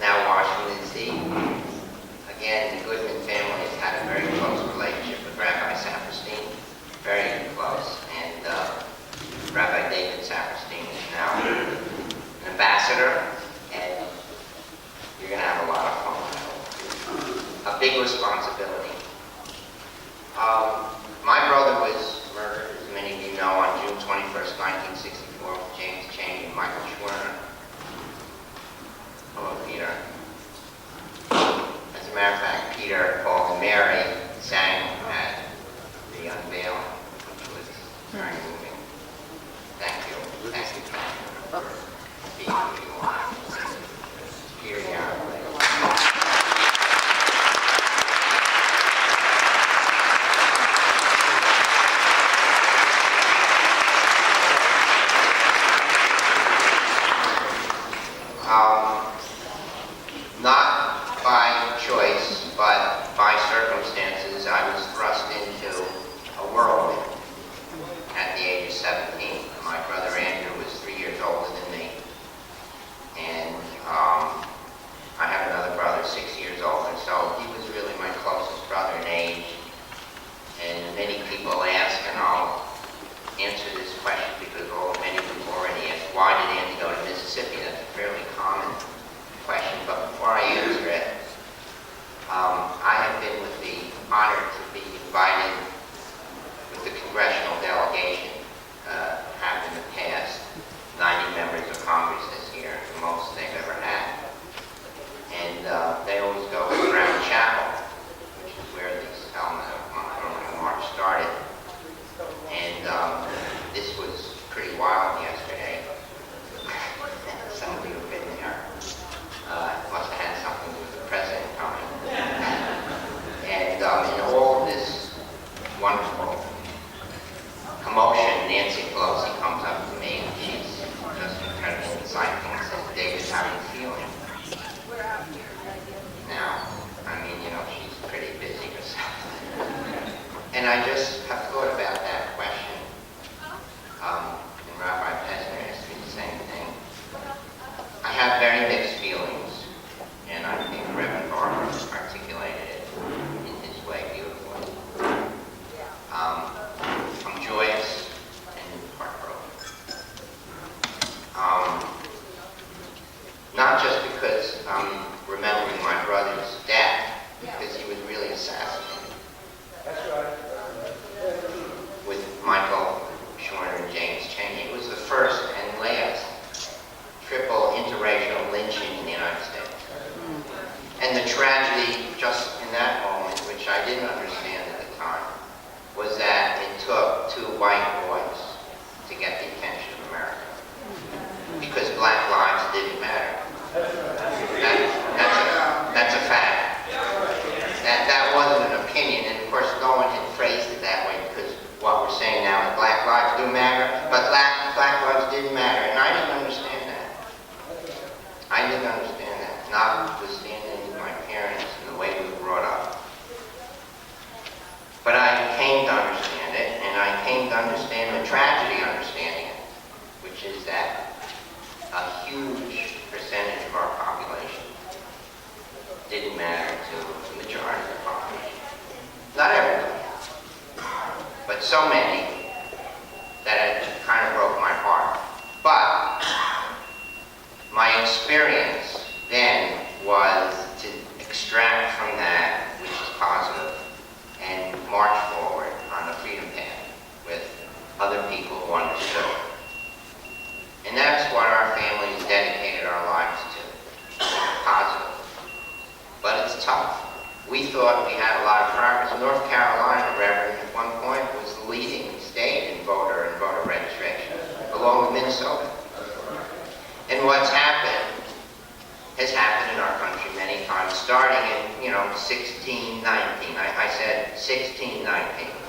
now Washington, D.C. Again, the Goodman family has had a very close relationship with Rabbi Saperstein, very close. And Rabbi David Saperstein is now an ambassador, and you're going to have a lot of fun. A big responsibility. My brother was murdered, as many of you know, on June 21st, 1964, with James Chaney and Michael Schwerner. Hello, Peter. As a matter of fact, Peter, Paul, and Mary sang at the unveiling, which was very moving. Thank you. Thank you. For being who you are. Peter, yeah. Not by choice, but by circumstances, I was thrust into a whirlwind at the age of 17. My brother Andrew was 3 years older than me, and I have another brother 6 years older, so he was really my closest brother in age. And many people ask, and I'll answer this question because many of you already asked, why did Andy go to Mississippi? That's a fairly common question, but before I answer it, I have been with the honor to be invited with the congressional delegation, have in the past 90 members of Congress this year, the most they've ever had. And they always go to Brown Chapel, which is where the Selma march started. And this was pretty wild yesterday. Some of you have been there. Must have had something to do with the president coming. And in all of this wonderful commotion, Nancy Pelosi comes up to me and she's just incredibly insightful and says, David, how are you feeling? Now, I mean, she's pretty busy herself. And I just have thought about that question. And Rabbi Pesner asked me the same thing. I have very mixed feelings, and I think Reverend Barber articulated it in his way beautifully. I'm joyous and heartbroken. Not just because I'm remembering my brother's death, because he was really assassinated. That's right. With Michael Schwerner and James Chaney. It was the first and last triple interracial lynching in the United States. And the tragedy just in that moment, which I didn't understand at the time, was that it took two white boys to get the attention of America. Because black lives didn't matter. That's a fact. That wasn't an opinion, and of course no one had phrased it that way, because what we're saying now is black lives do matter, but black lives didn't matter, and I didn't understand that. I didn't understand that, notwithstanding my parents and the way we were brought up. But I came to understand it, and I came to understand the tragedy understanding it, which is that a huge percentage of our population didn't matter to the majority of the population. Not everybody, but so many that it kind of broke my heart. But my experience then was to extract from that which is positive and march forward on the freedom path with other people who understood. And that's what our families dedicated our lives to, positive. But it's tough. We thought we had a lot of progress. North Carolina, Reverend, at one point was the leading state in voter registration, along with Minnesota. And what's happened has happened in our country many times, starting in, 1619. I said 1619,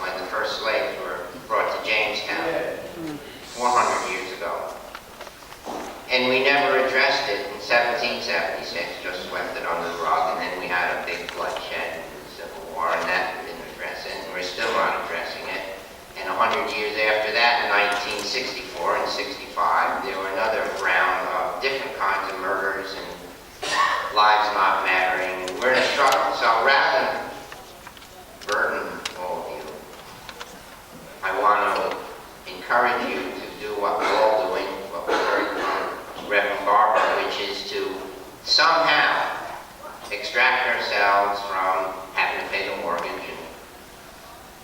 when the first slaves were brought to Jamestown, 400 years ago. And we never addressed it in 1776, just swept it under the rug, and then we had a big bloodshed in the Civil War, and that we didn't address it, and we're still not addressing it. And 100 years after that, in 1964 and 65, there were another round of different kinds of murders and lives not mattering, and we're in a struggle. So rather than burden all of you, I want to encourage you to do what we're all doing, what we heard from Reverend Barber, which is to somehow extract ourselves from having to pay the mortgage and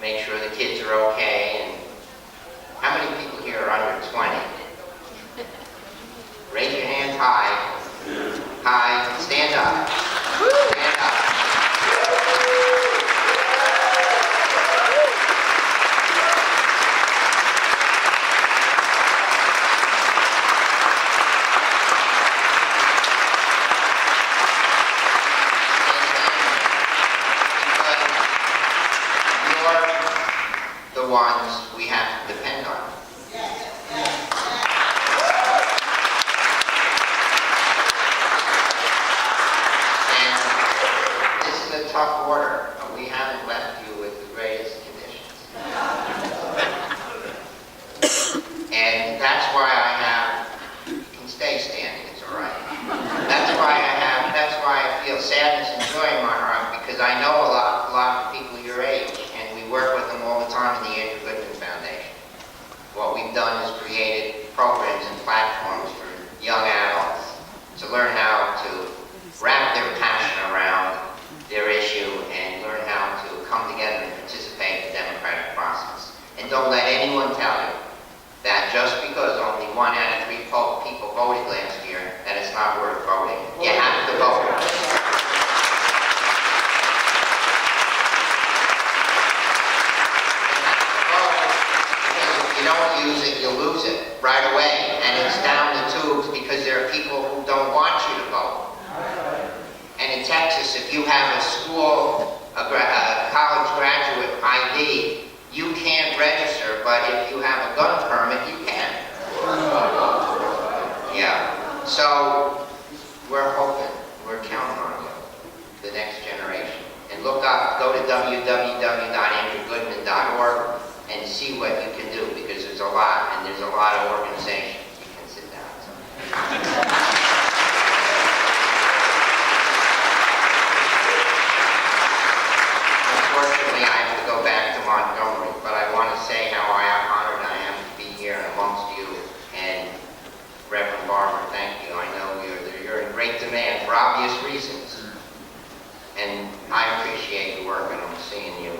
make sure the kids are okay. And how many people here are under 20? Raise your hand high. High. Stand up. Stand up. You're the ones we have to depend on. Tough order. We haven't left you with the greatest conditions. And that's why I have, you can stay standing, it's all right. That's why I feel sadness and joy in my heart, because I know a lot of people your age, and we work with them all the time in the Andrew Goodman Foundation. What we've done is created programs and platforms for young adults to learn how to wrap their passion around their issue and learn how to come together and participate in the democratic process. And don't let anyone tell you that just because only 1 out of 3 people voted last year, that it's not worth voting. You have to vote. If you don't use it, you'll lose it right away. And it's down the tubes because there are people who don't want you to vote. And in Texas, if you have a school, a college graduate ID, you can't register, but if you have a gun permit, you can. Yeah. So we're hoping, we're counting on you, the next generation. And look up, go to www.andrewgoodman.org and see what you can do, because there's a lot, and there's a lot of organizations. You can sit down. Unfortunately, I have to go back to Montgomery, but I want to say how honored I am to be here amongst you. And Reverend Barber, thank you. I know you're in great demand for obvious reasons. And I appreciate your work, and I'm seeing you